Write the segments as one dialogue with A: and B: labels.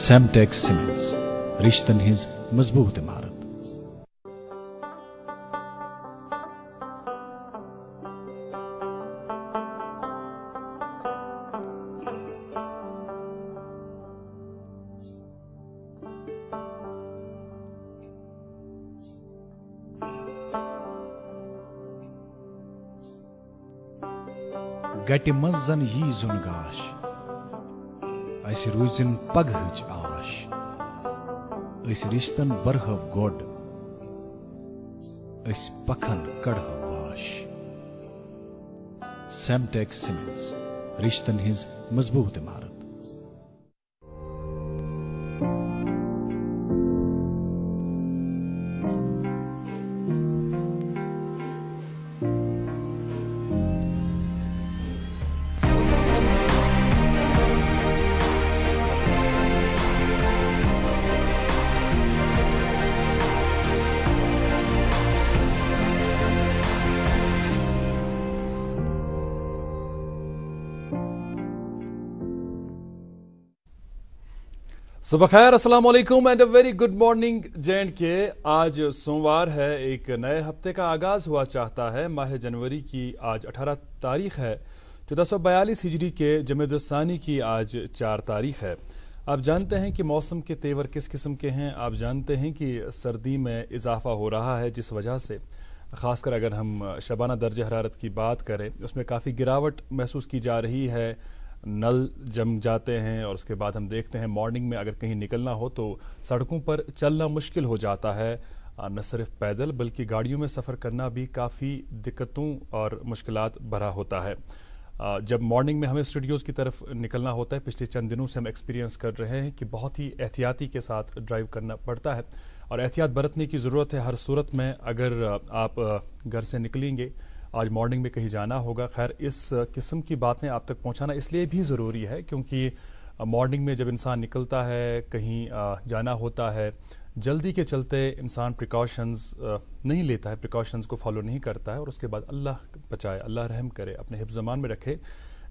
A: سیمٹیکس cements, رشتن his مضبوط عمارت۔ گٹہِ منٛز زن یی زُن گاش، اسہِ روٗزِن پگہٕچ آش، أسۍ رِشتن برہو گۄڈ، أسۍ پکھن کڑہو واش۔ سیمٹیکس سیمنٹس، رشتن ہز مضبوط عمارت۔
B: صبح خیر، السلام علیکم and a very good morning JNK۔ آج سوموار ہے، ایک نئے ہفتے کا آغاز ہوا چاہتا ہے۔ ماہ جنوری کی آج 18 تاریخ ہے، 1442 ہجری کے جمادی الثانی کی آج 4 تاریخ ہے۔ آپ جانتے ہیں کہ موسم کے تیور کس قسم کے ہیں، آپ جانتے ہیں کہ سردی میں اضافہ ہو رہا ہے، جس وجہ سے خاص کر اگر ہم شبانہ درجہ حرارت کی بات کریں اس میں کافی گراوٹ محسوس کی جا رہی ہے۔ نل جم جاتے ہیں اور اس کے بعد ہم دیکھتے ہیں مارننگ میں اگر کہیں نکلنا ہو تو سڑکوں پر چلنا مشکل ہو جاتا ہے، نہ صرف پیدل بلکہ گاڑیوں میں سفر کرنا بھی کافی دقتوں اور مشکلات بھرا ہوتا ہے۔ جب مارننگ میں ہمیں اسٹوڈیوز کی طرف نکلنا ہوتا ہے، پچھلے چند دنوں سے ہم ایکسپیرینس کر رہے ہیں کہ بہت ہی احتیاطی کے ساتھ ڈرائیو کرنا پڑتا ہے اور احتیاط برتنے کی ضرورت ہے ہر صورت میں۔ اگر آپ گھر سے نکلیں گے، آج مارننگ میں کہیں جانا ہوگا، خیر اس قسم کی باتیں آپ تک پہنچانا اس لیے بھی ضروری ہے کیونکہ مارننگ میں جب انسان نکلتا ہے، کہیں جانا ہوتا ہے، جلدی کے چلتے انسان پریکاشنز نہیں لیتا ہے، پریکاشنز کو فالو نہیں کرتا ہے اور اس کے بعد اللہ بچائے، اللہ رحم کرے، اپنے حفظ امان میں رکھے،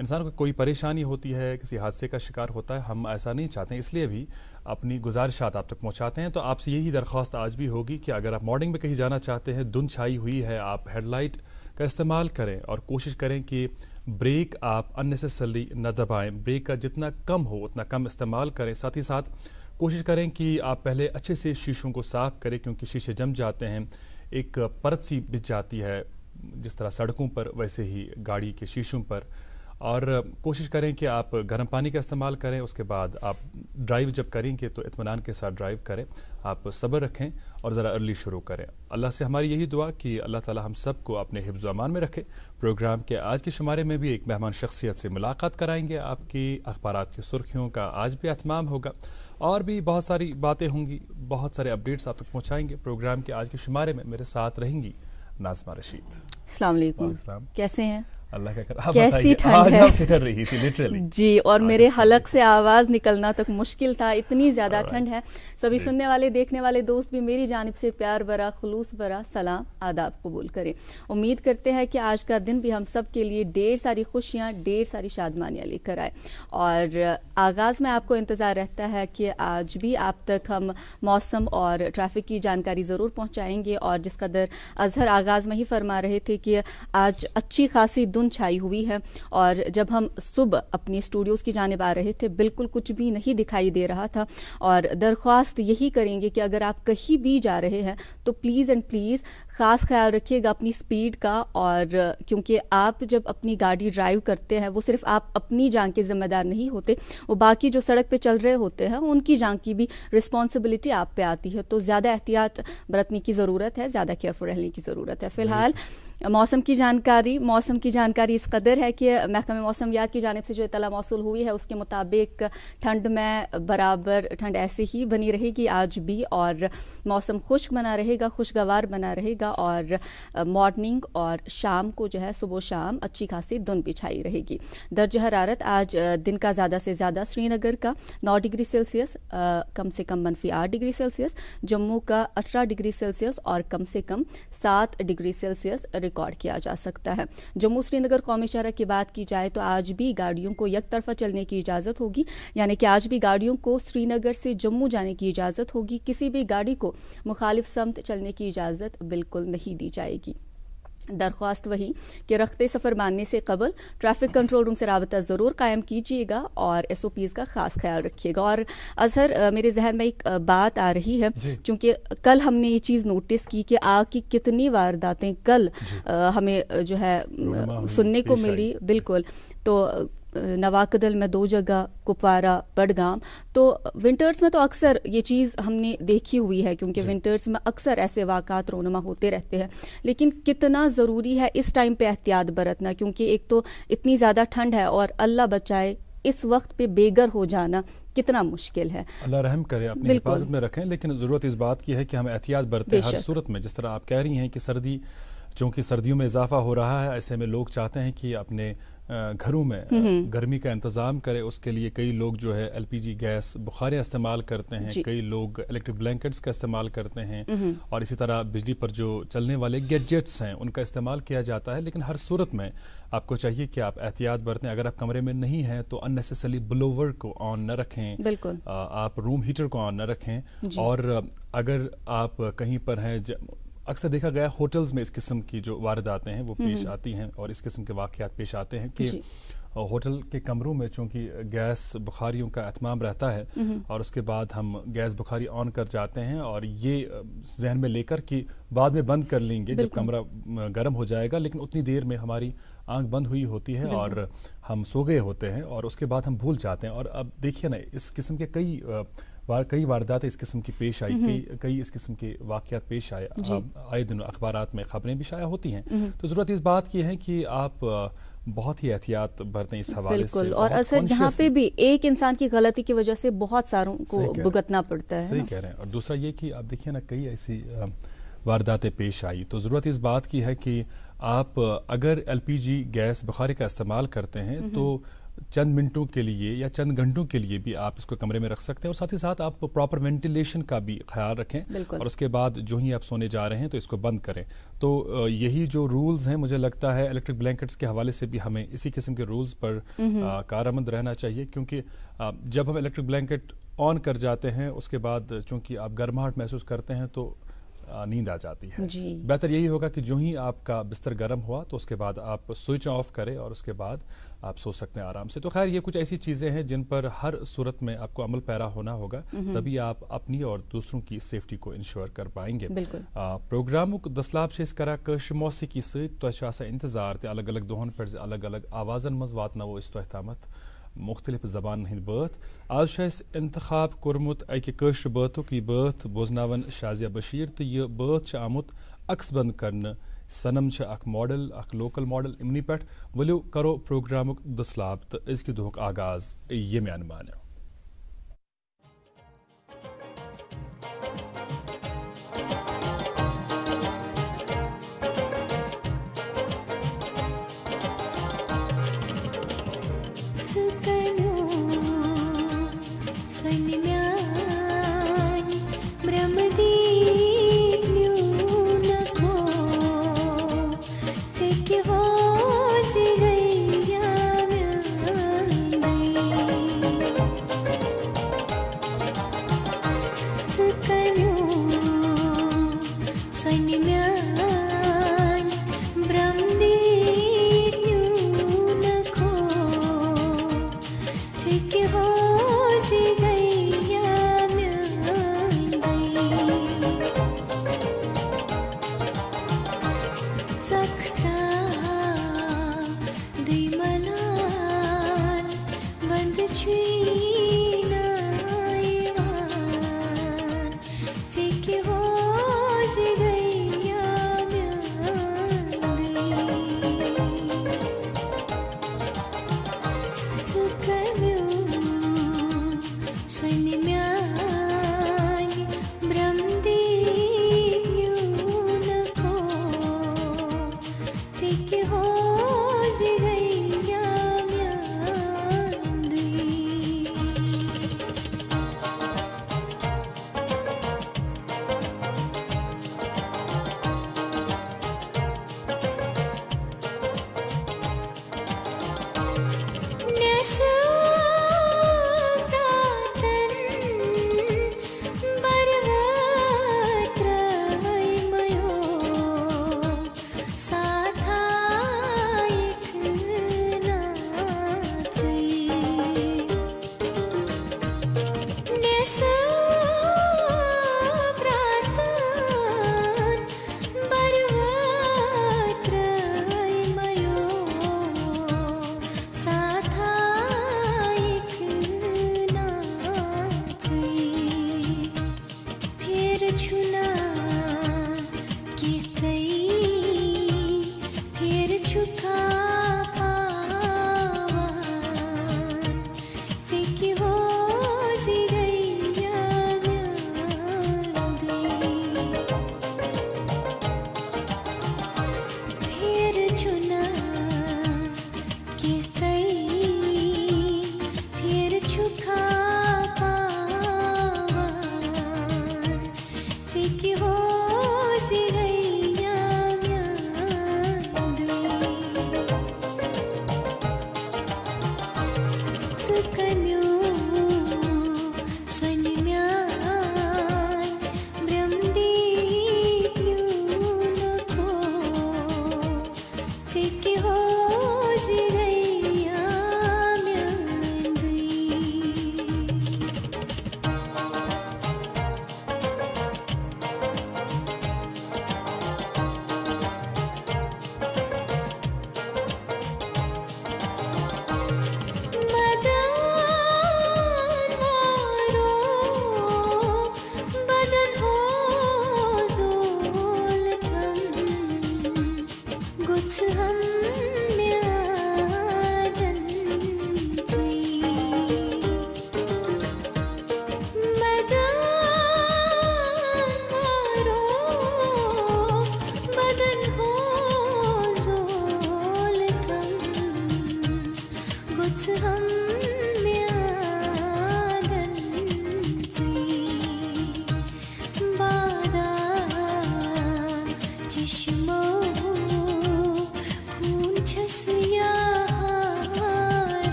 B: انسان کو کوئی پریشانی ہوتی ہے، کسی حادثے کا شکار ہوتا ہے، ہم ایسا نہیں چاہتے ہیں، اس لیے بھی اپنی گزارشات آپ تک پہنچاتے ہیں۔ تو آپ سے یہی درخواست آج بھی ہوگی کہ اگر آپ مارننگ میں کہیں جانا چاہتے ہیں، دھند چھائی ہوئی ہے، آپ ہیڈ لائٹ کا استعمال کریں اور کوشش کریں کہ بریک آپ اننیسیسری نہ دبائیں، بریک کا جتنا کم ہو اتنا کم استعمال کریں۔ ساتھ ہی ساتھ کوشش کریں کہ آپ پہلے اچھے سے شیشوں کو صاف کریں کیونکہ شیشے جم جاتے ہیں، ایک پرت سی بچھ جاتی ہے جس طرح سڑکوں پر ویسے ہی گاڑی کے شیشوں پر، اور کوشش کریں کہ آپ گرم پانی کا استعمال کریں۔ اس کے بعد آپ ڈرائیو جب کریں گے تو اطمینان کے ساتھ ڈرائیو کریں، آپ صبر رکھیں اور ذرا ارلی شروع کریں۔ اللہ سے ہماری یہی دعا کہ اللہ تعالی ہم سب کو اپنے حفظ و امان میں رکھے۔ پروگرام کے آج کے شمارے میں بھی ایک مہمان شخصیت سے ملاقات کرائیں گے، آپ کی اخبارات کی سرخیوں کا آج بھی اہتمام ہوگا اور بھی بہت ساری باتیں ہوں گی، بہت سارے اپڈیٹس آپ تک پہنچائیں گے۔ پروگرام کے آج کے شمارے میں میرے ساتھ رہیں گی ناظمہ رشید۔
C: السلام علیکم، کیسے ہیں؟
B: اللہ کا
C: کیسی ٹھنڈ ہے؟
B: ٹھٹر رہی تھی لٹرلی
C: جی، اور میرے حلق سے آواز نکلنا تک مشکل تھا، اتنی زیادہ ٹھنڈ ہے۔ سبھی سننے والے دیکھنے والے دوست بھی میری جانب سے پیار بھرا خلوص بھرا سلام آداب قبول کریں۔ امید کرتے ہیں کہ آج کا دن بھی ہم سب کے لیے ڈھیر ساری خوشیاں، ڈھیر ساری شادمانیاں لے کر آئے، اور آغاز میں آپ کو انتظار رہتا ہے کہ آج بھی آپ تک ہم موسم اور ٹریفک کی جانکاری ضرور پہنچائیں گے، اور جس قدر اظہر آغاز میں ہی فرما رہے تھے کہ آج اچھی خاصی دھند چھائی ہوئی ہے، اور جب ہم صبح اپنی اسٹوڈیوز کی جانب آ رہے تھے بالکل کچھ بھی نہیں دکھائی دے رہا تھا، اور درخواست یہی کریں گے کہ اگر آپ کہیں بھی جا رہے ہیں تو پلیز اینڈ پلیز خاص خیال رکھیے گا اپنی سپیڈ کا، اور کیونکہ آپ جب اپنی گاڑی ڈرائیو کرتے ہیں وہ صرف آپ اپنی جان کے ذمہ دار نہیں ہوتے، وہ باقی جو سڑک پہ چل رہے ہوتے ہیں ان کی جان کی بھی رسپانسبلٹی آپ پہ آتی ہے، تو زیادہ احتیاط برتنے کی ضرورت ہے، زیادہ کیئرفل رہنے کی ضرورت ہے۔ فی الحال موسم کی جانکاری اس قدر ہے کہ محکمہ موسمیات کی جانب سے جو اطلاع موصول ہوئی ہے اس کے مطابق ٹھنڈ میں برابر ٹھنڈ ایسے ہی بنی رہے گی آج بھی، اور موسم خشک بنا رہے گا، خوشگوار بنا رہے گا، اور مارننگ اور شام کو جو ہے صبح و شام اچھی خاصی دھند بھی چھائی رہے گی۔ درجہ حرارت آج دن کا زیادہ سے زیادہ سری نگر کا 9 ڈگری سیلسیس، کم سے کم -8 ڈگری سیلسیس، جموں کا 18 ڈگری سیلسیس اور کم سے کم 7 ڈگری سیلسیس ریکارڈ کیا جا سکتا ہے۔ جموں سری نگر قومی شاہراہ کی بات کی جائے تو آج بھی گاڑیوں کو یک طرفہ چلنے کی اجازت ہوگی، یعنی کہ آج بھی گاڑیوں کو سری نگر سے جموں جانے کی اجازت ہوگی، کسی بھی گاڑی کو مخالف سمت چلنے کی اجازت بالکل نہیں دی جائے گی۔ درخواست وہی کہ رختے سفر ماننے سے قبل ٹریفک کنٹرول روم سے رابطہ ضرور قائم کیجیے گا اور SOPs کا خاص خیال رکھیے گا۔ اور اظہر، میرے ذہن میں ایک بات آ رہی ہے، چونکہ کل ہم نے یہ چیز نوٹس کی کہ آگ کی کتنی وارداتیں کل ہمیں جو ہے سننے کو ملی، بالکل، تو نواکدل میں 2 جگہ، کپوارہ، بڈگام، تو ونٹرز میں تو اکثر یہ چیز ہم نے دیکھی ہوئی ہے، کیونکہ ونٹرز میں اکثر ایسے واقعات رونما ہوتے رہتے ہیں، لیکن کتنا ضروری ہے اس ٹائم پہ احتیاط برتنا، کیونکہ ایک تو اتنی زیادہ ٹھنڈ ہے اور اللہ بچائے اس وقت پہ بے گھر ہو جانا کتنا مشکل ہے۔ اللہ
B: رحم کرے، اپنی حفاظت میں رکھیں، لیکن ضرورت اس بات کی ہے کہ ہم احتیاط برتیں ہر صورت میں۔ جس طرح آپ کہہ رہی ہیں کہ چونکہ سردیوں میں اضافہ ہو رہا ہے، ایسے میں لوگ چاہتے ہیں کہ اپنے گھروں میں گرمی کا انتظام کرے، اس کے لیے کئی لوگ جو ہے LPG گیس بخاریاں استعمال کرتے ہیں، کئی لوگ الیکٹرک بلینکٹس کا استعمال کرتے ہیں، اور اسی طرح بجلی پر جو چلنے والے گیجٹس ہیں ان کا استعمال کیا جاتا ہے۔ لیکن ہر صورت میں آپ کو چاہیے کہ آپ احتیاط برتیں۔ اگر آپ کمرے میں نہیں ہیں تو اننیسیسری بلوور کو آن نہ رکھیں، آپ روم ہیٹر کو آن نہ رکھیں، اور اگر آپ کہیں پر ہیں، اکثر دیکھا گیا ہوٹلز میں اس قسم کی جو وارداتیں ہیں وہ پیش آتی ہیں، اور اس قسم کے واقعات پیش آتے ہیں کہ ہوٹل کے کمروں میں چونکہ گیس بخاریوں کا اہتمام رہتا ہے، اور اس کے بعد ہم گیس بخاری آن کر جاتے ہیں اور یہ ذہن میں لے کر کہ بعد میں بند کر لیں گے جب کمرہ گرم ہو جائے گا، لیکن اتنی دیر میں ہماری آنکھ بند ہوئی ہوتی ہے اور ہم سو گئے ہوتے ہیں، اور اس کے بعد ہم بھول جاتے ہیں۔ اور اب دیکھیے نا، اس قسم کے کئی واردات اس قسم کی پیش آئی، کئی اس قسم کے واقعات پیش آئے دن اخبارات میں خبریں بھی شائع ہوتی ہیں۔ تو ضرورت اس بات کی ہے کہ آپ بہت ہی احتیاط برتیں اس حوالے سے،
C: اور اصل جہاں پہ بھی ایک انسان کی غلطی کی وجہ سے بہت ساروں کو بھگتنا پڑتا ہے۔
B: صحیح کہہ رہے ہیں۔ اور دوسرا یہ کہ آپ دیکھیے نا، کئی ایسی وارداتیں پیش آئی، تو ضرورت اس بات کی ہے کہ آپ اگر LPG گیس بخاری کا استعمال کرتے ہیں تو چند منٹوں کے لیے یا چند گھنٹوں کے لیے بھی آپ اس کو کمرے میں رکھ سکتے ہیں، اور ساتھ ہی ساتھ آپ پراپر وینٹیلیشن کا بھی خیال رکھیں، اور اس کے بعد جو ہی آپ سونے جا رہے ہیں تو اس کو بند کریں۔ تو یہی جو رولز ہیں، مجھے لگتا ہے الیکٹرک بلینکٹس کے حوالے سے بھی ہمیں اسی قسم کے رولز پر کارآمد رہنا چاہیے، کیونکہ جب ہم الیکٹرک بلینکٹ آن کر جاتے ہیں اس کے بعد چونکہ آپ گرماہٹ محسوس کرتے ہیں تو نیند آ جاتی ہے۔ بہتر یہی ہوگا کہ جو ہی آپ کا بستر گرم ہوا تو اس کے بعد آپ سوئچ آف کریں اور اس کے بعد آپ سو سکتے ہیں آرام سے۔ تو خیر، یہ کچھ ایسی چیزیں ہیں جن پر ہر صورت میں آپ کو عمل پیرا ہونا ہوگا، تبھی آپ اپنی اور دوسروں کی سیفٹی کو انشور کر پائیں گے۔ پروگرام دسلاب سے اس کرا کشر موسیقی ست انتظار تے الگ الگ دہن پہ الگ الگ آوازن مز واتنو اس تامت مختلف زبان ہند بات۔ آج انتخاب کورمت اکہ کشر باتک، یہ بات بوزناون شازیہ بشیر، تو یہ بات آمت عکس بند کرنے۔ سنم اخ ماڈل، اخ لوکل ماڈل امنی پہ ولو کرو پروگرامک دسلاب تو ازکہ دہک آغاز یمہ انمانو۔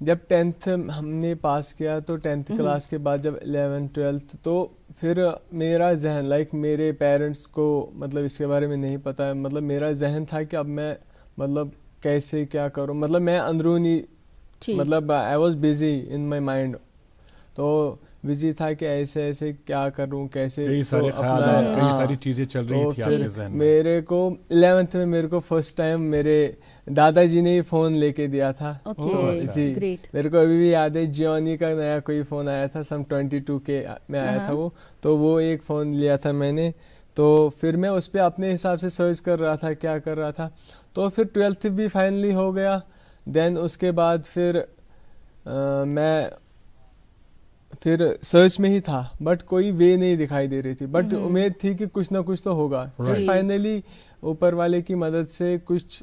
D: جب 10th ہم نے پاس کیا تو 10th کلاس کے بعد جب 11th 12th تو پھر میرا ذہن لائک میرے پیرنٹس کو مطلب اس کے بارے میں نہیں پتہ, مطلب میرا ذہن تھا کہ اب میں مطلب کیسے کیا کروں, مطلب میں اندرونی مطلب I was busy in my mind, تو بزی تھا کہ ایسے ایسے کیا کروں کیسے,
A: کئی سارے خیالات کئی ساری چیزیں چل رہی تھی آپ کے ذہن میں.
D: میرے کو 11th میں میرے کو فرسٹ ٹائم میرے دادا جی نے فون لے کے دیا تھا. جی میرے کو ابھی بھی یاد ہے جیونی کا نیا کوئی فون آیا تھا, سم 22 کے میں آیا تھا وہ, تو وہ ایک فون لیا تھا میں نے. تو پھر میں اس پہ اپنے حساب سے سرچ کر رہا تھا کیا کر رہا تھا. تو پھر 12th بھی فائنلی ہو گیا. دین اس کے بعد پھر میں پھر سرچ میں ہی تھا, بٹ کوئی وے نہیں دکھائی دے رہی تھی, بٹ امید تھی کہ کچھ نہ کچھ تو ہوگا. پھر فائنلی اوپر والے کی مدد سے کچھ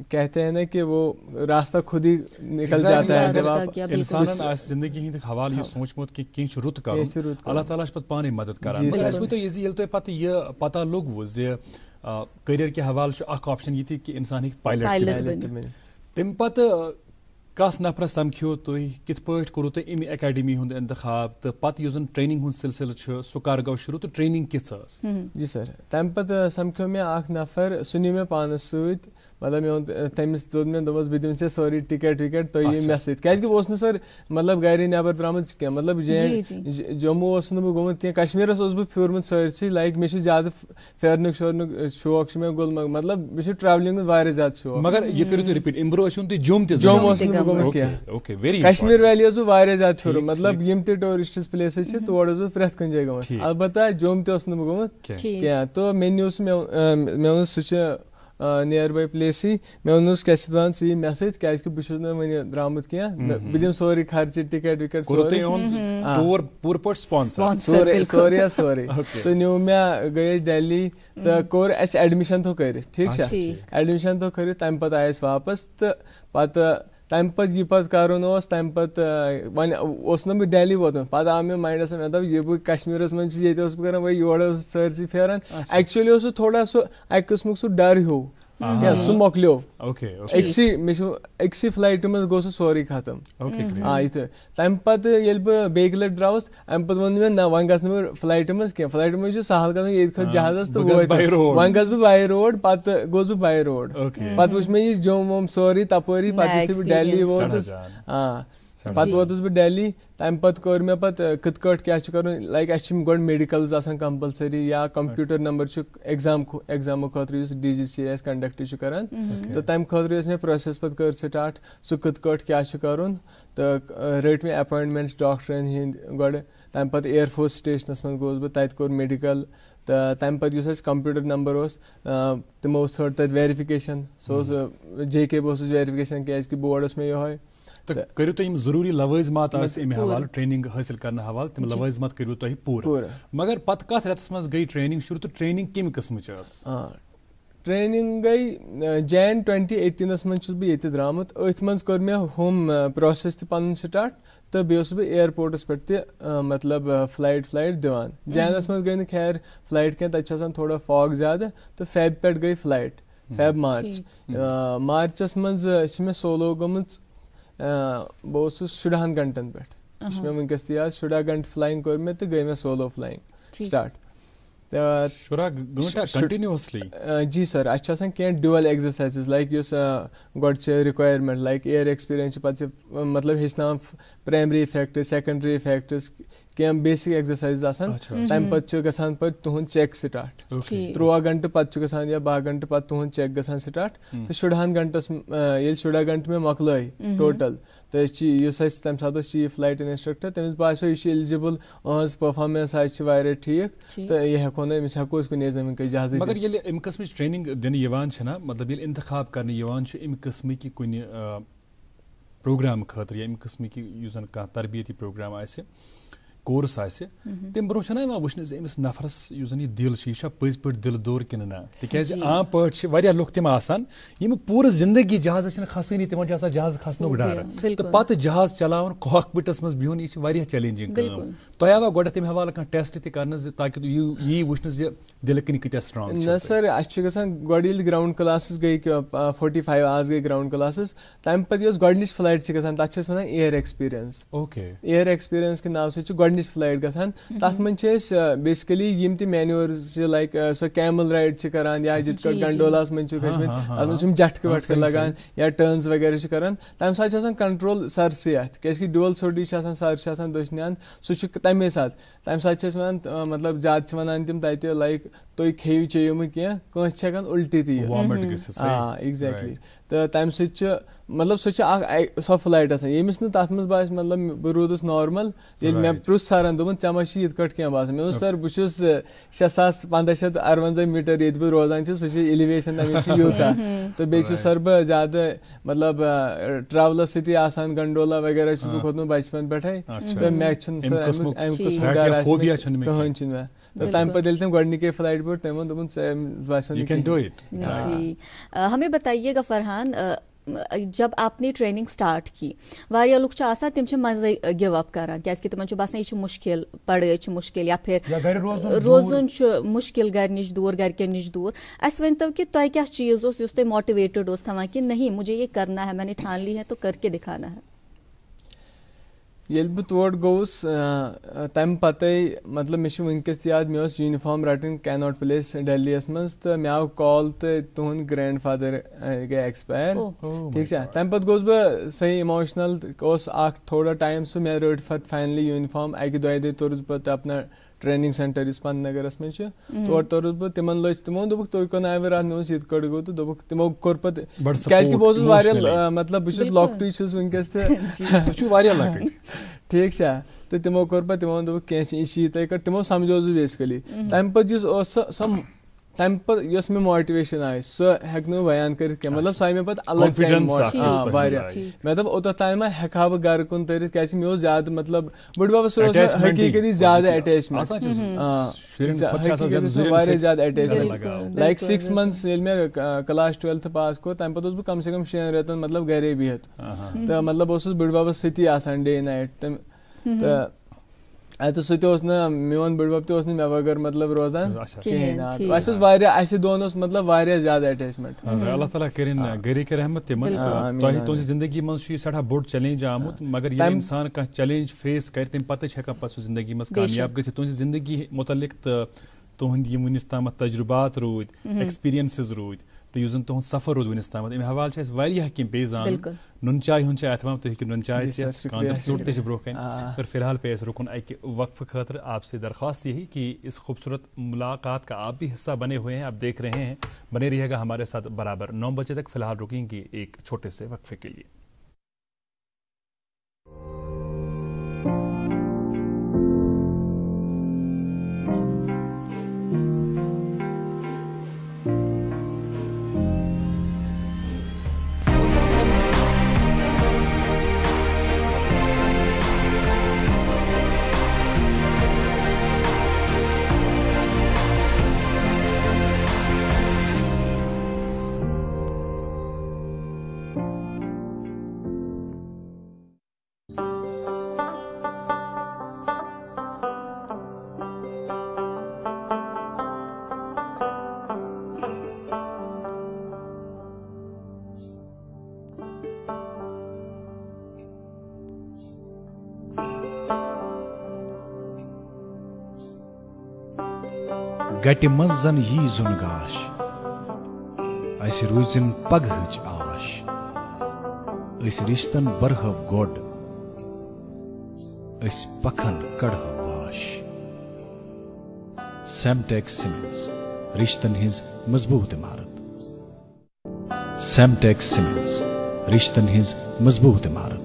D: کہتے ہیں نا کہ وہ راستہ خود ہی نکل جاتا ہے. جب آپ
A: انسان زندگی ہند حوالہ یہ سوچمت کہ کینچ رت کرن اللہ تعالیٰ پتہ پانے مدد کران. اس میں تو یہ تہ پتہ یہ پتہ لوگ زِ کیریئر کے حوالہ اخ آپشن یہ کہ انسان پائلٹ تم پتہ کس نفرس سمکھو تھی کت پٲٹھۍ کوٚروٕ تۄہہِ اَمہِ اکیڈمی ہُنٛد انتخاب تہٕ پتہٕ یُس زن ٹریننگ ہُنٛد سلسلہٕ چھُ سُہ کر گوٚو شروع تہٕ ٹریننگ کِژھ ٲس؟
D: جی سر تمہِ پتہٕ سمکھیو مےٚ اکھ نفر, سُہ نیوٗ مےٚ پانس سۭتۍ, مطلب مےٚ ووٚن تٔمِس دوٚپ مےٚ دوٚپمس بہٕ دِمہٕ ژےٚ سورُے ٹکٹ وکٹ تُہۍ یِیِو مےٚ سۭتۍ, کیازِ کہِ بہٕ اوسُس نہٕ سر مطلب گرِ نٮ۪بر درٛامُت کینٛہہ, مطلب جموں اوسُس نہٕ بہٕ گوٚمُت کینٛہہ, کشمیٖرس اوسُس بہٕ پھیوٗرمُت سٲرسٕے, لایک مےٚ چھُ زیادٕ پھیرنُک شورنُک شوق چھُ مےٚ گُلمرگ, مطلب مےٚ چھُ ٹرٛاولِنٛگ ہُنٛد واریاہ زیادٕ شوق.
A: مگر یہِ کٔرِو تُہۍ رِپیٖٹ, اَمہِ برٛونٛہہ ٲسِو تُہۍ جوٚم تہِ؟
D: جوٚم اوسُس نہٕ بہٕ گوٚمُت کینٛہہ, کشمیٖر ویلی اوسُس بہٕ واریاہ زیادٕ پھیوٗرمُت, مطلب یِم تہِ ٹوٗرِسٹٕز پلیسز چھِ تور اوسُس بہٕ پرٛٮ۪تھ کُنہِ جایہِ گوٚمُت, البتہ جوٚم تہِ اوسُس نہٕ بہٕ گوٚمُت کینٛہہ. تو مےٚ نیوٗ سُہ مےٚ ووٚنُس سُہ چھُ نِیر باے پلیسٕے, مےٚ ووٚنُس کیٛاہ چھِ دپان ژٕ یہِ مےٚ سۭتۍ کیٛازِ کہِ بہٕ چھُس نہٕ وُنہِ درٛامُت کینٛہہ, بہٕ دِمہٕ سورُے خرچہٕ ٹکٹ وکٹ سورُے سورُے. تہٕ نیوٗ مےٚ گٔے أسۍ دہلی تہٕ کوٚر اَسہِ ایڈمِشن تھوٚو کٔرِتھ, ٹھیٖک چھا, ایڈمِشن تھوٚو کٔرِتھ, تمہِ پتہٕ آیہِ أسۍ واپس. تہٕ پتہٕ تمہِ پتہٕ یہِ پتہٕ کرُن اوس, تمہِ پتہٕ وۄنۍ اوسُس نہٕ بہٕ دہلی ووتمُت, پتہٕ آو مےٚ ماینڈس منٛز, مےٚ دوٚپ یہِ بہٕ کشمیٖرس منٛز چھُس ییٚتہِ اوسُس بہٕ کران وۄنۍ یورٕ اوسُس سٲرسٕے پھیران. ایکچُؤلی اوس سُہ تھوڑا سُہ اکہِ قٕسمُک سُہ ڈر ہیوٗ, سُہ مۄکلیو أکسٕے فلایٹہِ منٛز گوٚو سُہ سورُے ختم. یِتھُے تمہِ پتہٕ ییٚلہِ بہٕ بیٚکہِ لٹہِ درٛاوُس, امہِ پتہٕ ووٚن مےٚ نہ وۄنۍ گژھٕ نہٕ بہٕ فلایٹہِ منٛز کینٛہہ, فلایٹہِ منٛز چھُ سہل گژھُن, ییٚتہِ کھٔتۍ جہازس تہٕ وۄنۍ گژھٕ بہٕ باے روڈ. پتہٕ گوٚوُس بہٕ باے روڈ, پتہٕ وٕچھ مےٚ یہِ جوٚم ووٚم سورُے تپٲری, پتہٕ یُتھُے بہٕ دہلی ووتُس پتہٕ ووتُس بہٕ دہلی. تمہِ پتہٕ کوٚر مےٚ پتہٕ کِتھ کٲٹھۍ کیٛاہ چھُ کرُن, لایک اَسہِ چھِ گۄڈٕ میڈِکلز آسان کمپلسری, یا کمپیوٗٹر نمبر چھُ ایگزامہٕ خٲطرٕ یُس DGCA اَسہِ کنڈکٹ چھُ کران, تہٕ تمہِ خٲطرٕ یۄس مےٚ پروسیس پتہٕ کٔر سٹارٹ, سُہ کِتھ کٲٹھۍ کیٛاہ چھُ کرُن. تہٕ رٔٹۍ مےٚ اٮ۪پوینٹمنٹ ڈاکٹرن ہِنٛدۍ گۄڈٕ, تمہِ پتہٕ اِیرفورس سٹیشنس منٛز گوٚوُس بہٕ, تتہِ کوٚر میڈِکل. تہٕ تمہِ پتہٕ یُس اَسہِ کمپیوٗٹر نمبر اوس تِمو ژھٲر تتہِ ویرِفِکیشن, سُہ اوس JK بوسٕچ ویرِفِکیشن, کیٛازِ کہِ بورڈ اوس مےٚ یِہوے.
A: تو کٔرِو تُہۍ یِم ضروٗری لوٲزمات ٲسۍ اَمہِ حوالہٕ ٹریننگ حٲصِل کرنہٕ حوالہٕ, تِم لوٲزمات کٔرِو تُہۍ پوٗرٕ. مگر پتہٕ کتھ رٮ۪تس منٛز گٔے ٹریننگ شروٗع, تہٕ ٹریننگ کمہِ قٕسمٕچ ٲس؟
D: ٹریننگ گٔے Jan 2018 منٛز چھُس بہٕ ییٚتہِ درٛامُت. أتھۍ منٛز کوٚر مےٚ ہُم پروسیس تہِ پنُن سٹارٹ, تہٕ بیٚیہِ اوسُس بہٕ اِیرپورٹس پٮ۪ٹھ تہِ مطلب فلایٹ دِوان. Janس منٛز گٔے نہٕ خیر فلایٹ کینٛہہ, تتہِ چھُ آسان تھوڑا فاگ زیادٕ, تہٕ Feb پٮ۪ٹھ گٔے فلایٹ, Feb مارچ. مارچس منٛز چھِ مےٚ سولو گٔمٕژ, بہٕ اوسُس 16 گنٹن پٮ۪ٹھ, یہِ چھُ مےٚ وٕنکیٚس تہِ یاد, 16 گنٹہٕ فلایِنٛگ کوٚر مےٚ تہٕ گٔے مےٚ سولو فلایِنٛگ سٹارٹ. جی سر, اَسہِ چھِ آسان کینٛہہ ڈیوَل ایگزرسایزز, لایک یُس گۄڈٕ چھِ رِکویرمنٹ, لایک اِیر ایکسپیرینس چھِ, پتہٕ چھِ مطلب ہیٚچھناوان پرایمری اِفیکٹٕس, سیکنڈری اِفیکٹٕس, کینٛہہ بیسِک ایگزرسایزز آسان. تمہِ پتہٕ چھُ گژھان پتہٕ تُہُنٛد چیک سٹارٹ, 13 گنٹہٕ پتہٕ چھُ گژھان, یا 12 گنٹہٕ پتہٕ تُہُنٛد چیک گژھان سٹارٹ. تہٕ 16 گنٹس ییٚلہِ 16 گنٹہٕ مےٚ مۄکلٲے ٹوٹل, تہٕ یُس اَسہِ تمہِ ساتہٕ اوس چیٖف فلایٹ انسٹرکٹر, تٔمِس باسیو یہِ چھُ اِلجِبل, أہنٛز پٔرفارمینس حظ چھِ واریاہ ٹھیٖک, تہٕ یہِ ہٮ۪کو نہٕ أمِس ہٮ۪کو أسۍ کُنی زٔمیٖن کٔرِتھ جہازٕے.
A: مگر ییٚلہِ اَمہِ قٕسمٕچ ٹریننگ دِنہٕ یِوان چھِنہ, مطلب ییٚلہِ اِنتخاب کرنہٕ یِوان چھُ اَمہِ قٕسمٕکہِ کُنہِ پروگرام خٲطرٕ, یا اَمہِ قٕسمٕکہِ یُس زن کانٛہہ تربیتی پروگرام آسہِ, کورس آسہِ تمہِ برونٛہہ چھُنہ یِوان وٕچھنہٕ زِ أمِس نفرس یُس زن یہِ دِل چھُ یہِ چھا پٔزۍ پٲٹھۍ دِلہٕ دوٗر کِنہٕ نہ تِکیازِ عام پٲٹھۍ چھِ واریاہ لُکھ تِم آسان یِم پوٗرٕ زندگی جہازس چھِنہٕ کھسٲنی تِمن چھُ آسان جہاز کھسنُک ڈر تہٕ پتہٕ جہاز چلاوُن کاکپِٹس منٛز بِہُن یہِ چھِ واریاہ چیلینجِنگ کٲم تۄہہِ آوا گۄڈٕ تمہِ حوالہٕ کانٛہہ ٹیسٹ تہِ کرنہٕ زِ تاکہِ تُہۍ یی وٕچھنہٕ زِ دِلہٕ کِنۍ کۭتیاہ سٹرانگ
D: نہ سر اَسہِ چھُ گژھان گۄڈٕ ییٚلہِ گراوُنٛڈ کلاسز گٔے 45 آز گٔے گراوُنٛڈ کلاسز تمہِ پتہٕ یۄس گۄڈنِچ فلایٹ چھِ گژھان تتھ چھِ أسۍ وَنان اِیر ایکسپیٖرینس اِیر ایکسپیٖرینس کہِ ناو سۭتۍ چھِ گۄڈنِچ فلایٹ گژھان تتھ منٛز چھِ أسۍ بیسِکلی یِم تہِ مینیوٲرٕز چھِ لایک سۄ کیمل رایڈ چھِ کران یا یِتھ کٲٹھۍ گنڈولاہس منٛز چھِ کھٔسمٕتۍ تتھ منٛز چھِ یِم جٹکہٕ وٹکہٕ لگان یا ٹٲرنز وغیرہ چھِ کران تمہِ ساتہٕ چھِ آسان کنٹرول سرسٕے اتھِ کیازِ کہِ ڈیول سوڈی چھِ آسان سر چھِ آسان دٔچھنہِ انٛد سُہ چھُ تمے ساتہٕ تمہِ ساتہٕ چھِ أسۍ ونان مطلب زیادٕ چھِ ونان تِم تتہِ لایک تُہۍ کھیٚیِو چیٚیِو نہٕ کینٛہہ کٲنٛسہِ چھِ ہٮ۪کان الٹی تہِ یِتھ ایگزیکٹلی تہٕ تمہِ سۭتۍ چھُ مطلب سۄ چھِ اکھ سۄ فلایٹ آسان ییٚمِس نہٕ تتھ منٛز باسہِ مطلب بہٕ روٗدُس نارمل ییٚلہِ مےٚ پرٛژھ سرن دوٚپُن ژےٚ ما چھُ یِتھ کٲٹھۍ کینٛہہ باسان مےٚ دوٚپ سر بہٕ چھُس 6558 میٖٹر ییٚتہِ بہٕ روزان چھُس سُہ چھِ ایلِویشن تمیُک چھُ یوٗتاہ تہٕ بیٚیہِ چھُس سر بہٕ زیادٕ مطلب ٹرٛاولس سۭتی آسان گنڈولا وغیرہ چھُس بہٕ کھوٚتمُت بچپن پٮ۪ٹھے تہٕ مےٚ چھُنہٕ سر امیُک قٕسمُک ڈر کٕہٕنۍ چھُنہٕ مےٚ تہٕ تمہِ پتہٕ ییٚلہِ تٔمۍ گۄڈنِکے فلایٹ پٮ۪ٹھ تٔمۍ ووٚن دوٚپُن ژےٚ باسیٚو
C: ہمیں بتائیے گا فرحان جب آپ نے ٹریننگ سٹارٹ کی واریاہ لُکھ چھِ آسان تِم چھِ منٛزٕے گِو اپ کران کیازِ کہِ تِمن چھُ باسان یہِ چھُ مُشکل پڑٲے چھِ مُشکل یا پھر روزُن چھُ مُشکل گرِ نِش دوٗر گرِکٮ۪ن نِش دوٗر اَسہِ ؤنۍتو کہِ تۄہہِ کیاہ چیٖز اوس یُس تۄہہِ ماٹِویٹڈ اوس تھاوان کہِ نہیں مجھے یہ کرنا ہے میں نے ٹھان لی ہے تو کر کے دکھانا ہے
D: ییٚلہِ بہٕ تور گوٚوُس تمہِ پتے مطلب مےٚ چھُ وٕنکیٚس تہِ یاد مےٚ اوس یوٗنِفارم رٹٕنۍ کیناٹ پلیس ڈہلی یس منٛز تہٕ مےٚ آو کال تہٕ تُہُنٛد گرینڈ فادر گٔے ایٚکسپایر ٹھیٖک چھا تمہِ پتہٕ گوٚوُس بہٕ صحیح اِموشنل اوس اکھ تھوڑا ٹایم سُہ مےٚ رٔٹ پتہٕ فاینلی یوٗنِفارم اکہِ دۄیہِ دۄہہِ توٚرُس بہٕ پتہٕ اپنا ٹریننگ سینٹر یُس پنت نگرس منٛز چھُ تور توٚرُس بہٕ تِمن لٔج تِمو دوٚپُکھ تُہۍ کونایوٕ راتھ مےٚ اوس یِتھ کٲٹھۍ گوٚو تہٕ دوٚپُکھ تِمو کوٚر پتہٕ کیازِ کہِ بہٕ اوسُس واریاہ مطلب بہٕ چھُس لۄکٹُے چھُس وٕنکیٚس تہٕ ٹھیٖک چھا تہٕ تِمو کوٚر پتہٕ تِمو ووٚن دوٚپُکھ کینٛہہ چھُنہٕ یہِ چھِ یِتھٕے کٲٹھۍ تِمو سمجھووُس بہٕ بیسِکلی تمہِ پتہٕ یُس اوس سۄ تمہِ پتہٕ یۄس مےٚ ماٹِویشن آیہِ سۄ ہٮ۪کہٕ نہٕ بہٕ بیان کٔرِتھ کینٛہہ مطلب سۄ آیہِ مےٚ پتہٕ الگ واریاہ مےٚ دوٚپ اوٚتتھ تانۍ ما ہٮ۪کہٕ ہا بہٕ گرٕ کُن تٔرِتھ کیازِ کہِ مےٚ اوس زیادٕ مطلب بٕڈببس اوس مےٚ حقیٖقتی زیادٕ اٹیچمنٹ واریاہ زیادٕ اٹیچمنٹ لایک 6 months ییٚلہِ مےٚ کلاس 12th پاس کوٚر تمہِ پتہٕ اوسُس بہٕ کم سے کم 6 رٮ۪تن مطلب گرے بِہِتھ تہٕ مطلب اوسُس بٕڈببس سۭتی آسان ڈے نایٹ تہٕ تہٕ سُہ تہِ اوس نہٕ میون بٕڈبب تہِ اوس نہٕ مےٚ بغٲر مطلب روزان کِہینۍ اَسہِ اوس واریاہ اَسہِ دۄن اوس مطلب واریاہ زیادٕ اٹیچمنٹ
A: اللہ تعالیٰ کٔرِنۍ گرِکۍ رحمت تِمن تۄہہِ تُہنٛزِ زندگی منٛز چھُ یہِ سٮ۪ٹھاہ بوٚڑ چیلینج آمُت مگر ییٚلہِ اِنسان کانٛہہ چیلینج فیس کرِ تمہِ پتہٕ چھِ ہٮ۪کان پتہٕ سُہ زندگی منٛز کامیاب گٔژھِتھ تُہنٛزِ زندگی مُتعلق تہٕ تُہنٛدۍ یِم وُنیُس تامتھ تجرُبات روٗدۍ ایٚکسپیٖرینسز روٗدۍ تہٕ یُس زن تُہُنٛد سفر روٗد وُنیُس تامتھ امہِ حوالہٕ چھِ اَسہِ واریاہ کینٛہہ بیٚیہِ زانُن نُن چاے ہُنٛد چھُ احتمام تُہۍ ہیٚکِو نُن چاے چٮ۪تھ کانٛدَس ژوٚٹ تہِ چھِ برونٛہہ کَنہِ مگر فی الحال پیٚیہِ اَسہِ رُکُن اَکہِ وقفہٕ خٲطرٕ آپ سے درخواست یہی کہ اس خوبصورت ملاقات کا آپ بھی حصہ بنے ہوئے ہیں آپ دیکھ رہے ہیں بنے رہیے گا ہمارے ساتھ برابر 9 بجے تک فی الحال رکیں گے ایک چھوٹے سے وقفے کے لیے
E: گٹہِ منٛز زن یی زُن گاش اسہِ روٗزِن پگہٕچ آش أسۍ رِشتن برہو گۄڈ أسۍ پکھن کڑہو واش سیمٹیک سیمنٹس رِشتن ہٕنٛز مضبوٗط عمارت سیمٹیک سیمنٹس رِشتن ہٕنٛز مضبوٗط عمارت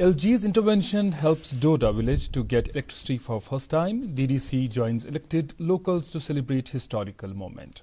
A: LG's intervention helps Doda village to get electricity for first time. DDC joins elected locals to celebrate historical moment.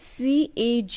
C: CAG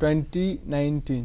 D: 2019।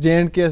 D: J&K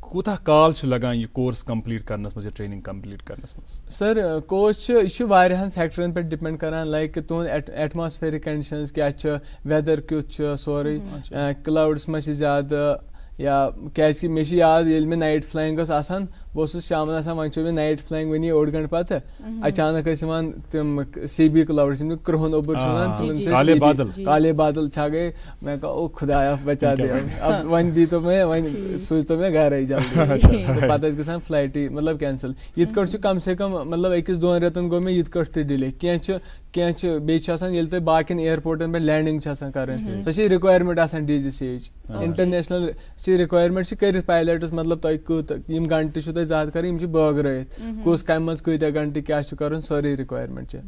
A: کوتاہ کال چھ لگان یہ کورس کمپلیٹ کرنس مز ٹریننگ کمپلیٹ کرنس مز؟
D: سر کورس یہ واریاہن فیکٹرن پہ ڈپینڈ کران لائک تہد ایٹماسفیرک کنڈیشنز کیا ویدر کیُتھ سورُے کلاوڈس مہ زیادہ یا کیازِ مے یاد ییٚلہِ مےٚ نایٹ فلائنگ ٲس آسان بہٕ اوسُس شامن آسان وۄنۍ چھُ مےٚ نایٹ فلائنگ وٕنی 8 گنٹہٕ پتہٕ اچانک ٲسۍ یِوان تِم سی بی کلاوڈس یِم کرٛہُن اوٚبُر چھُ وَنان کالے بادل چھا گٔے مےٚ کہا او خدایا بچا دے اب وۄنۍ دیٖتو مےٚ وۄنۍ سوٗزتو مےٚ گرے جلدی پتہٕ ٲسۍ گژھان فلایٹٕے مطلب کینسل یِتھ کٲٹھۍ چھُ کم سے کم مطلب 1-2 رٮ۪تن گوٚو مےٚ یِتھ کٲٹھۍ تہِ ڈِلے کینٛہہ چھِ بیٚیہِ چھِ آسان ییٚلہِ تۄہہِ باقین ایرپورٹن پٮ۪ٹھ لینڈنگ چھِ آسان کَرٕنۍ سۄ چھِ رِکویرمنٹ آسان DGCA یِچ انٹرنیشنل چھِ رِکویرمنٹ چھِ کٔرِتھ پایلٹس مطلب تۄہہِ کۭتیاہ یِم گنٹہٕ چھِو تۄہہِ زیادٕ کَرٕنۍ یِم چھِ بٲگرٲیِتھ کُس کامہِ منٛز کۭتیاہ گنٹہٕ کیاہ چھُ کَرُن سٲرٕے رِکویرمنٹ چھِ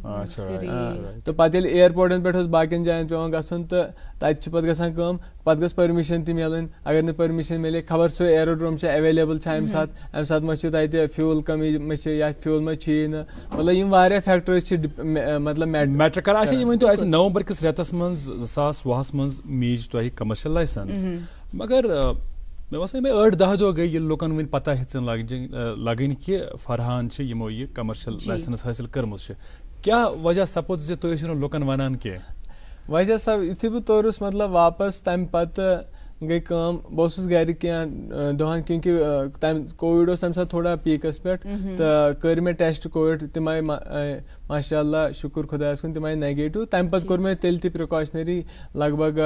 D: تہٕ پتہٕ ییٚلہِ ایرپورٹن پٮ۪ٹھ اوس باقین جاین پیوان گژھُن تہٕ تَتہِ چھِ پتہٕ گژھان کٲم پتہٕ گٔژھ پٔرمِشن تہِ میلٕنۍ اگر نہٕ پٔرمِشن میلے خبر سُہ ایروڈروم چھا ایویلیبل چھا اَمہِ ساتہٕ ما چھُ تَتہِ فیوٗل کمی ما چھِ یا فیوٗل ما چھُیی نہٕ مطلب یِم واریاہ فیکٹٲرٕز چھِ مطلب میٹر
A: کران. اچھا یہ ؤنۍتو اَسہِ نومبر کِس رٮ۪تس منٛز 2020 منٛز میج تۄہہِ کمرشل لایسنس مگر مےٚ باسان مےٚ 8-10 دۄہ گٔے ییٚلہِ لُکن وۄنۍ پتہ ہیٚژٕن لگٕنۍ کہِ فرحان چھِ یِمو یہِ کمرشل لایسنس حٲصِل کٔرمٕژ چھِ کیٛاہ وجہ سپُد زِ تُہۍ ٲسِو نہٕ لُکن ونان کینٛہہ؟
D: وجہ سب یُتھُے بہٕ توٚرُس مطلب واپس تمہِ پتہٕ گٔے کٲم بہٕ اوسُس گرِ کینٛہہ دۄہن کیونکہِ کووِڈ اوس تمہِ ساتہٕ تھوڑا پیٖکس پٮ۪ٹھ تہٕ کٔرۍ مےٚ ٹیسٹ کووِڈ تِم آیہِ ماشاء اللہ شُکُر خۄدایس کُن تِم آیہِ نگیٹِو تمہِ پتہٕ کوٚر مےٚ تیٚلہِ تہِ پرٛکاشنٔری لگ بگ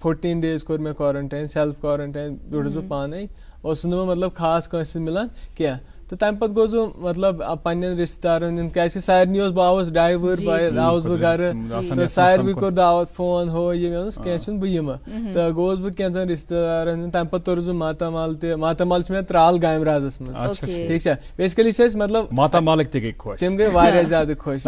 D: 14 days کوٚر مےٚ کورنٹاین سیلف کورنٹاین بیوٗٹھُس بہٕ پانے اوسُس نہٕ بہٕ مطلب خاص کٲنٛسہِ سۭتۍ مِلان کینٛہہ تہٕ تمہِ پتہٕ گوٚوُس بہٕ مطلب پننٮ۪ن رشتہٕ دارن ہُنٛد کیازِ کہِ سارنٕے اوس بہٕ آوُس 2 ؤہٕرۍ آوُس بہٕ گرٕ تہٕ ساروٕے کوٚر دعوت فون ہُہ یہِ مےٚ ووٚنُس کینٛہہ چھُنہٕ بہٕ یِمہٕ تہٕ گوٚوُس بہٕ کینٛژن رشتہٕ دارن ہُنٛد تمہِ پتہٕ توٚرُس بہٕ ماتامال تہِ ماتامال چھُ مےٚ ترال گامہِ رازس منٛز ٹھیٖک چھا بیسکلی چھِ أسۍ مطلب
A: ماتامالٕکۍ تہِ گٔے خۄش
D: تِم گٔے واریاہ زیادٕ خۄش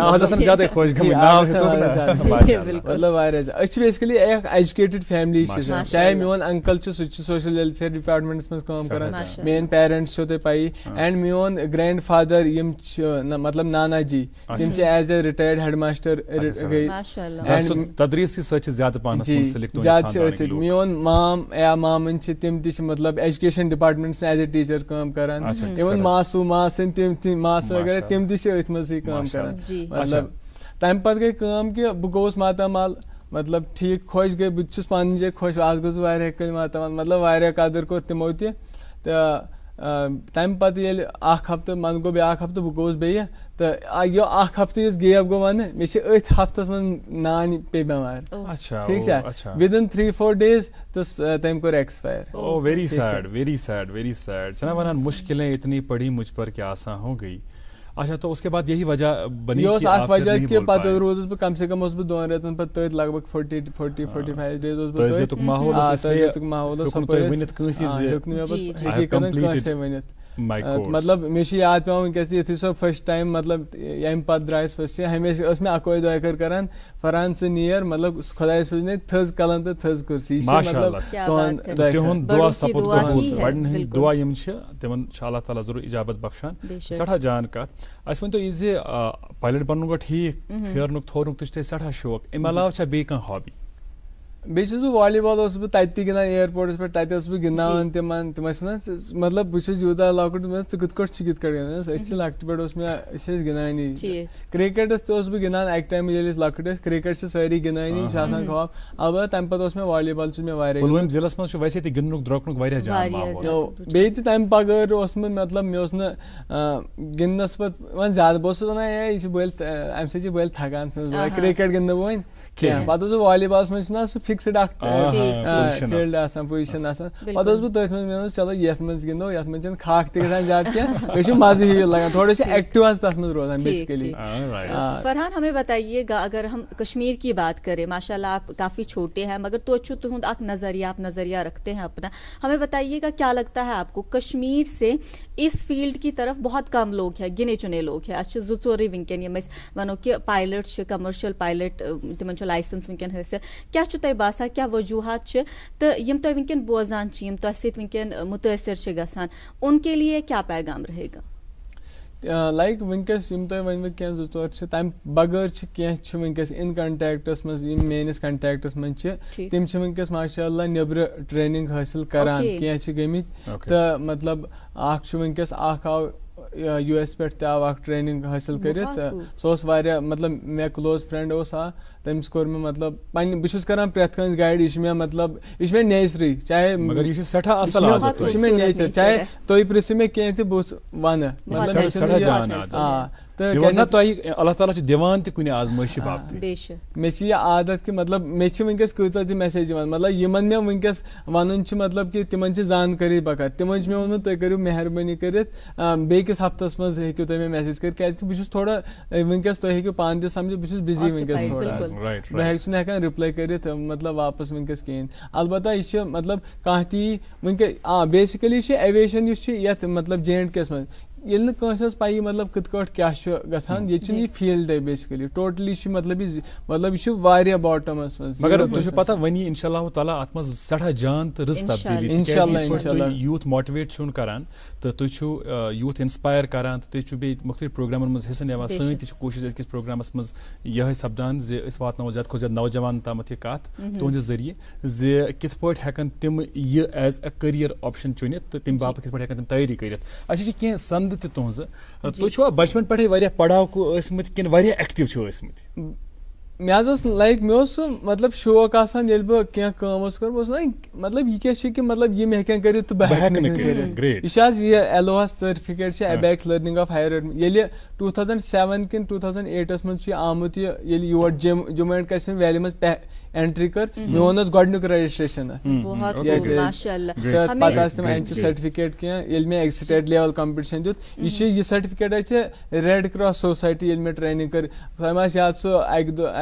D: مطلب واریاہ زیادٕ أسۍ چھِ بیسکلی اکھ ایجوکیٹڈ فیملی چھِ چاہے میون انکل چھُ سُہ تہِ چھُ سوشل ویلفیر ڈپارٹمنٹس منٛز کٲم کران میٲنۍ پیرنٹس چھو تۄہہِ پیی اینڈ میون گرینڈ فادر یِم چھِ مطلب نانا جی تِم چھِ ایز اے رِٹایٲرڈ ہیڈ ماسٹر گٔے زیادٕ چھِ أتھۍ سۭتۍ میون مام یا مامٕنۍ چھِ تِم تہِ چھِ مطلب ایجوکیشن ڈپارٹمنٹس منٛز ایز اے ٹیٖچر کٲم کران اِوٕن ماسوٗ ماسٕنۍ تِم ماسہٕ وغیرہ تِم تہِ چھِ أتھۍ منٛزٕے کٲم کران مطلب تمہِ پتہٕ گٔے کٲم کہِ بہٕ گوٚوُس ماتامال مطلب ٹھیٖک خۄش گٔے بہٕ تہِ چھُس پنٕنۍ جایہِ خۄش آز گوٚژھ بہٕ واریاہ کٲلۍ ماتامال مطلب واریاہ قدٕر کوٚر تِمو تہِ تہٕ تمہِ پتہٕ ییٚلہِ 1 ہفتہٕ منٛزٕ گوٚو بیٛاکھ ہفتہٕ بہٕ گوٚوُس بیٚیہِ تہٕ یہِ 1 ہفتہٕ یُس گیپ گوٚو وننہٕ مےٚ چھِ أتھۍ ہفتس منٛز نانۍ پیٚیہِ بٮ۪مار ٹھیٖک چھا وِدِن 3-4 days تہٕ تٔمۍ کوٚر expire.
A: Very sad very sad very sad چھِنہ ونان مُشکِلیں اتنی پڑی مجھ پر کہ آسان ہو گئی. اچھا تو اس کے بعد یہی وجہ بنی
D: یہ اوس اکھ وجہ کہ پتہٕ روٗدُس بہٕ کم سے کم اوسُس بہٕ 2 رٮ۪تن پتہٕ تٔتھۍ لگ بگ 40-45 days اوسُس بہٕ
A: تٔزیُک ماحول اوس
D: ہیوٚک نہٕ مےٚ پتہٕ ہیٚکہِ نہٕ کٲنٛسے ؤنِتھ مطلب مےٚ چھُ یاد پیٚوان وٕنکیٚس تہِ یُتھُے سۄ فٔسٹ ٹایم مطلب ییٚمہِ پتہٕ درٛاے سۄ ہمیشہِ ٲس مےٚ اکوے دۄیہِ کران فرحان ژٕ نیر مطلب خۄداے سوٗزنَے تھٔز کلن تہٕ تھٔز کُرسی
A: تِہُنٛد دُعا سپُد قبوٗل وَڑٮ۪ن ہٕنٛدۍ دُعا یِم چھِ تِمن چھُ اللہ تعالیٰ ضروٗر اِجابت بخشان. سٮ۪ٹھاہ جان کتھ. اَسہِ ؤنۍتو یہِ زِ پایلٹ بنُن گوٚو ٹھیٖک پھیرنُک تھورنُک تہِ چھُ تۄہہِ سٮ۪ٹھاہ شوق اَمہِ علاوٕ چھا بیٚیہِ کانٛہہ ہابی؟
D: بیٚیہِ چھُس بہٕ والی بال اوسُس بہٕ تَتہِ تہِ گِنٛدان ایرپوٹس پٮ۪ٹھ تَتہِ اوسُس بہٕ گِنٛدناوان تِمن تِم ٲسۍ وَنان مطلب بہٕ چھُس یوٗتاہ لۄکُٹ ژٕ کِتھ کٲٹھۍ چھُکھ یِتھ کٲٹھۍ گِنٛدان أسۍ چھِ لۄکٹہِ پٮ۪ٹھ اوس مےٚ أسۍ ٲسۍ گِنٛدانی کرکٹس تہِ اوسُس بہٕ گِنٛدان اَکہِ ٹایمہٕ ییٚلہِ أسۍ لۄکٕٹۍ ٲسۍ کرکٹ چھِ سٲری گِنٛدانی یہِ چھُ آسان خواب البتہ تَمہِ پتہٕ اوس مےٚ والی بال چھُ مےٚ واریاہ
A: پُلوٲمۍ ضلعس منٛز چھُ ویسے تہِ گِنٛدنُک درٛوٚکنُک واریاہ جان
D: بیٚیہِ تہِ تَمہِ بغٲر اوس مےٚ مطلب مےٚ اوس نہٕ گِنٛدنس پتہٕ وۄنۍ زیادٕ بہٕ اوسُس ونان ہے یہِ چھِ بٔلۍ اَمہِ سۭتۍ چھِ بٔلۍ تھکان کرکٹ گِنٛدنہٕ بہٕ وۄنۍ کینٛہہ پتہٕ اوس بہٕ والی بالس منٛز چھُنہ سُہ فِکسٕڈ اکھ فیٖلڈ آسان پُزِشن آسان پتہٕ اوسُس بہٕ تٔتھۍ منٛز مےٚ دوٚپ چلو یتھ منٛز گِنٛدو یتھ منٛز چھنہٕ کھاکھ تہِ گژھان زیادٕ کینٛہہ بیٚیہِ چھُ مزٕ ہیوٗ لگان تھوڑا چھِ ایکٹِو حظ تتھ منٛز روزان بیسکلی.
C: فرحان ہمیں بتائیے گا اگر ہم کشمیر کی بات کریں ماشاء اللہ آپ کافی چھوٹے ہیں مگر تو تہد اک نظریہ آپ نظریہ رکھتے ہیں اپنا ہمیں بتائیے گا کیا لگتا ہے آپ کو کشمیر سے اس فیلڈ کی طرف بہت کم لوگ ہیں گنے چنے لوگ ہیں اچھا 2 ژورٕے ونکیٚن یِم أسۍ وَنو کہِ پایلٹ چھِ کمرشل پایلٹ تِمن چھُ لایسنس ونکیٚن حٲصِل کیاہ چھُ تۄہہِ باسان کیاہ وجوہات چھِ تہٕ یِم تۄہہِ ونکیٚن بوزان چھِ یِم تۄہہِ سۭتۍ ونکیٚن مُتٲثر چھِ گژھان ان کے لیے کیا پیغام رہے گا؟
D: لائک ونکس یم تۄہہِ ؤنۍوٕ کینٛہہ 2-4 چھِ تَمہِ بغٲر چھِ کینٛہہ چھِ ونکس اِن کنٹیکٹس منٛز یِم میٲنِس کنٹیکٹس منٛز چھِ تِم چھِ ونکس ماشاء اللہ نیبرٕ ٹریننگ حٲصِل کران کینٛہہ چھِ گٔمٕتۍ تہٕ مطلب اکھ چھُ ونکس اکھ آو یو ایس پٮ۪ٹھ تہِ آو اکھ ٹریننگ حٲصِل کٔرِتھ سُہ اوس واریاہ مطلب مےٚ کلوز فرینڈ اوس تٔمِس کوٚر مےٚ مطلب پنٕنہِ بہٕ چھُس کران پرٛٮ۪تھ کٲنٛسہِ گایڈ یہِ چھُ مےٚ مطلب یہِ چھُ مےٚ نیچرٕے چاہے یہِ چھُ مےٚ نیچر چاہے تُہۍ پرٛژھِو مےٚ کینٛہہ تہِ بہٕ وَنہٕ
A: اللہ تعالیٰ چھُ دِوان تہِ کُنہِ آزمٲیشہِ باپتھٕے
D: مےٚ چھِ یہِ عادت کہِ مطلب مےٚ چھِ ؤنکیٚس کۭژاہ تہِ میسیج یِوان مطلب یِمن مےٚ ؤنکیٚس وَنُن چھُ مطلب کہِ تِمن چھِ زانکٲری بکار تِمن چھُ مےٚ ووٚنمُت تُہۍ کٔرِو مہربٲنی کٔرِتھ بیٚکِس ہفتس منٛز ہیٚکِو تُہۍ مےٚ میسیج کٔرِتھ کیازِ کہِ بہٕ چھُس تھوڑا ؤنکیٚس تُہۍ ہیٚکِو پانہٕ تہِ سمجھِتھ بہٕ چھُس بِزی ؤنکیٚس تھوڑا بہٕ چھُس نہٕ ہٮ۪کان رِپلاے کٔرِتھ مطلب واپس ؤنکیٚس کِہینۍ البتہ یہِ چھِ مطلب کانٛہہ تہِ یی ؤنکیٚس بیسِکٔلی چھِ ایویشن یُس چھُ یتھ مطلب JNK یس منٛز ییٚلہِ نہٕ کٲنٛسہِ ٲس پَیی مطلب کِتھ کٲٹھۍ کیٛاہ چھُ گژھان ییٚتہِ چھُنہٕ یہِ فیٖلڈے بیسِکٔلی ٹوٹلی چھُ مطلب یہِ چھُ واریاہ باٹمس منٛز
A: مگر تۄہہِ چھُو پتہ وۄنۍ یی اِنشاء اللہ تعالیٰ اتھ منٛز سٮ۪ٹھاہ جان تہٕ رٕژ تبدیٖلی یوٗتھ ماٹِویٹ چھُون کران تہٕ تُہۍ چھُو یوٗتھ اِنسپایر کران تہٕ تُہۍ چھُو بیٚیہِ مُختٔلِف پروگرامن منٛز حِصہٕ نِوان سٲنۍ تہِ چھِ کوٗشِش أزکِس پروگرامس منٛز یِہے سپدان زِ أسۍ واتناوو زیادٕ کھۄتہٕ زیادٕ نوجوان تامتھ یہِ کتھ تُہنٛدِ ذٔریعہِ زِ کِتھ پٲٹھۍ ہٮ۪کن تِم یہِ ایز اے کٔریَر آپشن چُنِتھ تہٕ تمہِ باپتھ کِتھ پٲٹھۍ ہٮ۪کن تِم تیٲری کٔرِتھ اَسہِ چھِ کینٛہہ سندٕ تہِ تُہنٛزٕ تُہۍ چھُوا بچپن پٮ۪ٹھٕے واریاہ پڑاکوٗ ٲسمٕتۍ کِنہٕ واریاہ ایکٹِو چھِو ٲسمٕتۍ
D: مےٚ حظ اوس لایک مےٚ اوس سُہ مطلب شوق آسان ییٚلہِ بہٕ کینٛہہ کٲم اوسُس کران بہٕ اوسُس دپان مطلب یہِ کیاہ چھُ کہِ مطلب یِم ہٮ۪کن کٔرِتھ تہٕ بہٕ ہٮ۪کہٕ نہٕ کٔرِتھ یہِ چھُ حظ یہِ ایلوہس سرٹِفکیٹ چھِ ایبیکس لٔرنِنگ آف ہایر ییٚلہِ 2007 کِنہٕ 2008 منٛز چھُ یہِ آمُت یہِ ییٚلہِ your Jammu and Kashmir valley منٛز اینٹری کٔر مےٚ اوٚن حظ گۄڈٕنیُک رجسٹریشن اَتھ تہٕ پتہٕ آسہٕ تِم اَمہِ چہِ سرٹِفکیٹ کینٛہہ ییٚلہِ مےٚ سٹیٹ لیول کمپِٹِشن دیُت یہِ چھُ یہِ سرٹِفکیٹ حظ چھِ ریڈ کراس سوسایٹی ییٚلہِ مےٚ ٹرینِنگ کٔر تۄہہِ ما آسہِ یاد سُہ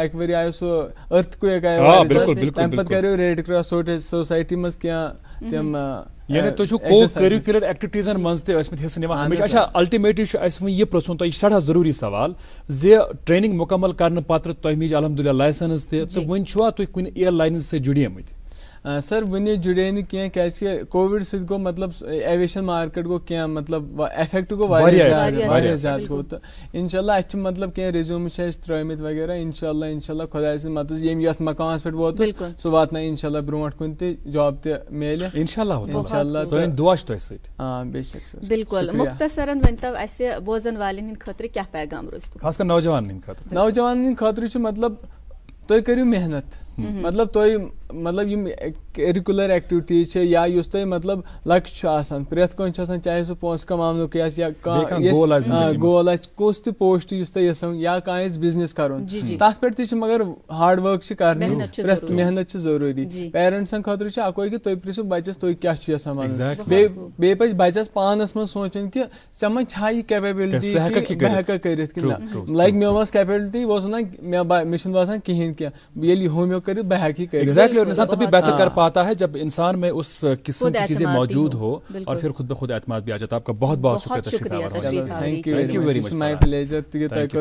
D: اکہِ ؤری آیہِ سُہ أرتھ کویک آیہِ تَمہِ پتہٕ کریو ریڈ کراس سوسایٹی منٛز کینٛہہ تِم
A: یعنی تُہۍ چھِو کو کٔرِکیوٗلر ایکٹِوِٹیٖزن منٛز تہِ ٲسمٕتۍ حِصہٕ نِوان ہمیشہِ اچھا الٹِمیٹلی چھُ اَسہِ وۄنۍ یہِ پرٛژھُن تۄہہِ یہِ چھُ سٮ۪ٹھاہ ضروٗری سوال زِ ٹرینِنگ مُکمل کرنہٕ پتہٕ تۄہہِ مِج الحمدُاللہ لایسنس تہِ تہٕ وۄنۍ چھُوا تُہۍ کُنہِ اِیر لاینہِ سۭتۍ جُڑیمٕتۍ
D: سر وُنہِ جُڑے نہٕ کینٛہہ کیازِ کہِ کووِڈ سۭتۍ گوٚو مطلب ایویشن مارکیٹ گوٚو کینٛہہ مطلب افیکٹ گوٚو واریاہ زیادٕ گوٚو تہٕ انشاء اللہ اَسہِ چھِ مطلب کینٛہہ ریزیوٗمٕز چھِ اَسہِ ترٛٲمٕتۍ وغیرہ انشاء اللہ خۄداے سٕنٛز مدد ییٚمہِ یتھ مقامس پٮ۪ٹھ ووتُس سُہ واتنایہِ انشاء اللہ برونٛٹھ کُن تہِ جاب تہِ میلہِ
A: انشاء اللہ سٲنۍ دُعا چھِ تۄہہِ سۭتۍ
D: بے شک سر
C: بالکل مختصرن ؤنۍتو اَسہِ بوزن والٮ۪ن ہٕنٛدِ خٲطرٕ کیٛاہ پیغام روزِ
A: خاص کر نوجوانن ہٕنٛدِ
D: خٲطرٕ چھُ مطلب تُہۍ کٔرِو محنت مطلب تُہۍ مطلب یِم کیرِکیوٗلر ایکٹِوِٹیٖز چھِ یا یُس تۄہہِ مطلب لکچ چھُ آسان پرٛٮ۪تھ کٲنٛسہِ چھُ آسان چاہے سُہ پونٛسہٕ کماونُک آسہِ یا کانٛہہ گول آسہِ کُس تہِ پوسٹ یُس تۄہہِ یژھان یا کانٛہہ آسہِ بِزنس کرُن تتھ پٮ۪ٹھ تہِ چھِ مگر ہاڈ ورک چھِ کرنۍ محنت چھِ ضروٗری پیرنٹسن خٲطرٕ چھُ اکوے کہِ تُہۍ پرژھِو بچس تُہۍ کیاہ چھُ یژھان ونُن بیٚیہِ پزِ بچس پانس منٛز سونٛچُن کہِ ژےٚ منٛز چھا یہِ کیپیبلٹی بہٕ ہٮ۪کا کٔرِتھ کِنہٕ نہ لایک مےٚ ٲس کیپیبلٹی بہٕ اوسُس ونان مےٚ چھُنہٕ باسان کِہینۍ کینٛہہ ییٚلہِ یہِ ہومیو کٔرِتھ بہٕ ہٮ۪کہٕ یہِ کٔرِتھ
A: انسان تبھی بہتر کر پاتا ہے جب انسان میں اس قسم کی چیزیں موجود ہو اور پھر خود بخود اعتماد بھی آ جاتا ہے. آپ کا بہت بہت شکریہ.
D: Thank you very much. My pleasure.
A: Thank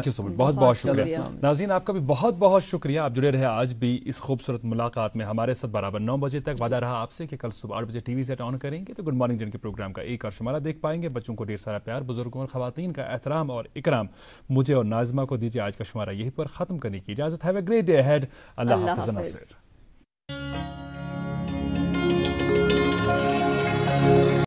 A: you so much. بہت بہت شکریہ. ناظرین آپ کا بھی بہت بہت شکریہ. آپ جڑے رہے آج بھی اس خوبصورت ملاقات میں ہمارے ساتھ برابر 9 بجے تک. وعدہ رہا آپ سے کہ کل صبح 8 بجے ٹی وی سیٹ آن کریں گے تو گڈ مارننگ جن کے پروگرام کا ایک اور شمارہ دیکھ پائیں گے. بچوں کو ڈھیر سارا پیار, بزرگوں اور خواتین کا احترام اور اکرام. مجھے اور ناظمہ کو دیجیے آج کا شمارہ یہیں پر ختم کرنے کی اجازت. Have a great day ahead. اللہ حافظ.